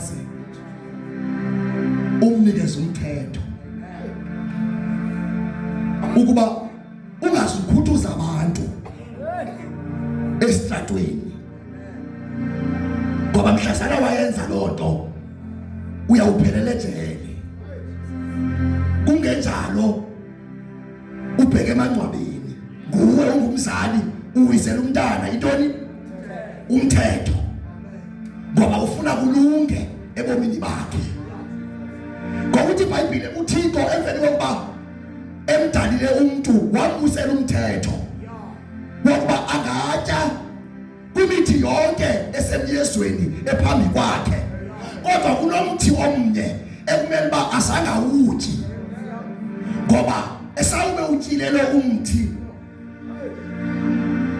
phansi umnikeze umthetho ukuba ungazikhuthuza abantu esitratweni ngoba mhlazana wayenza lonto uyawuphelela ejele kungenjalo ubheke emangcwabeni nguwe ungumzali uwisela umntana intoni umthetho ngoba ufuna kulunge ebomini bakhe ngokuthi iBhayibheli uThixo emveni kokuba emdalile umuntu wambusela umthetho wokuba angatya kwimithi yonke esemyezweni ephambi kwakhe kodwa kunomthi omnye ekumele uba asangawutyi ngoba esawube utyile lo umthi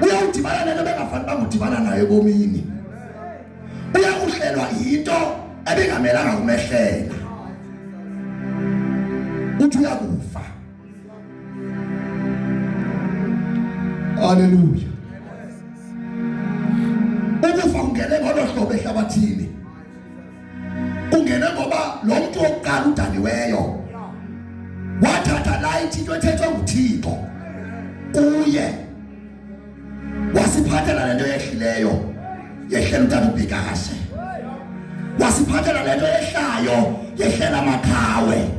uyawudibana nento bengafanele bangudibana nayo ebomini uyakuhlelwa into ebingamelanga kumehlela uthi uyakufa. Haleluya. Ukufa kungene ngolo hlobo ehlabathini kungene ngoba lo muntu oqala udaniweyo wathatha light into ethethwe nguThixo kuye wasiphathela lento yehlileyo yehlela uTata uBhekashe wasiphathela lento yehlayo yehlela amakhawe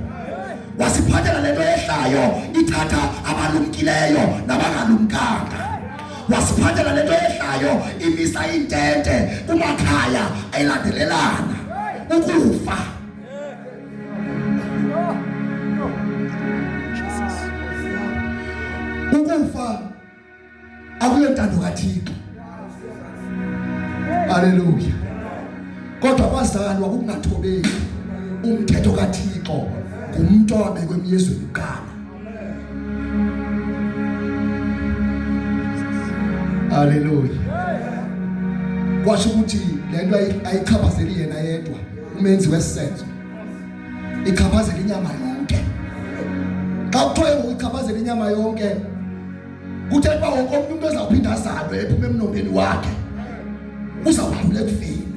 wasiphathela lento yehlayo ithatha abalumkileyo nabangalumkanga wasiphathela lento yehlayo imisa intente kumakhaya ayilandelelana ukufa. Ukufa akuyentando kaThixo. Haleluya. Kodwa kwazalwa kungathobeki umthetho kaThixo ngumuntu owabekwe emyezweni kuqala. Haleluya. Kwasho ukuthi lento ayichaphazeli yena yedwa umenzi wesenzo ichaphazela inyama yonke. Xa kuthiwa uyichaphazela inyama yonke kuthethwa wonke umuntu ozawuphinda azalwe ephuma emnomeni wakhe uzawudlula ekufeni.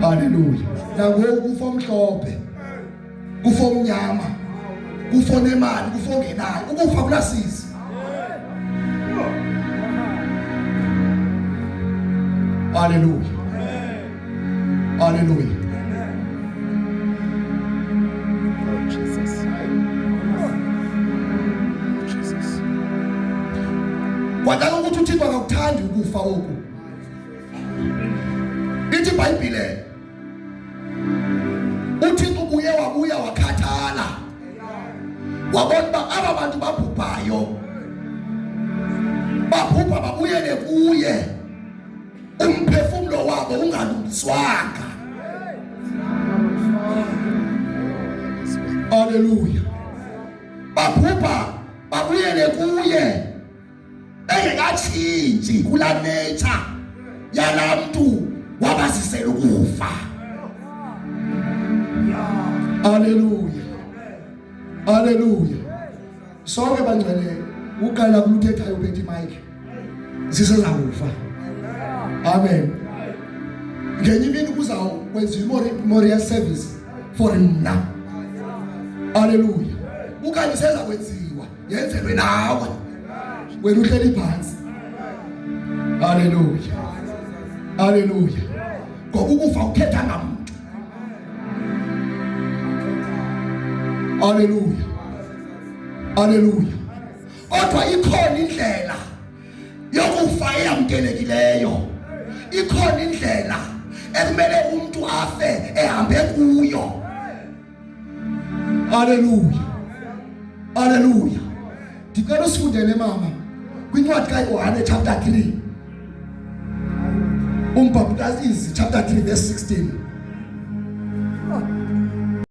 Haleluya. Nangoku kufa omhlophe kufa omnyama kufa onemali kufa ongenayo ukufa kulasizi. Haleluya. Haleluya. Kwadala ukuthi uThixo akakuthandi ukufa oku. Ithi iBhayibheli uThixo kuye wabuya wakhathala wabona uba aba bantu babhubhayo babhubha babuyele kuye umphefumulo wabo ungalungiswanga. Haleluya. Babhubha babuyele kuye engekatshintshi kula nature yalamuntu wabasisela ukufa. Haleluya. Haleluya. Sonke bangcwele uqala kuluthethayo bethi Mike siseza kufa. Amen. Ngenye imini kuzawukwenza memorial service for mina. Haleluya. Ukanye seza kwenziwa yenzelwe nawe wena uhleli phansi. Haleluya. Haleluya. Ngoba ukufa ukhetha ngamuntu. Haleluya. Haleluya. Kodwa ikhona indlela yokufa eyamkelekileyo. Ikhona indlela ekumele umuntu afe ehambe kuyo. Haleluya. Haleluya. Dicela usifundele mama kwincwadi kaYohane chapter 3. Umbhaptizi chapter 3 verse 16.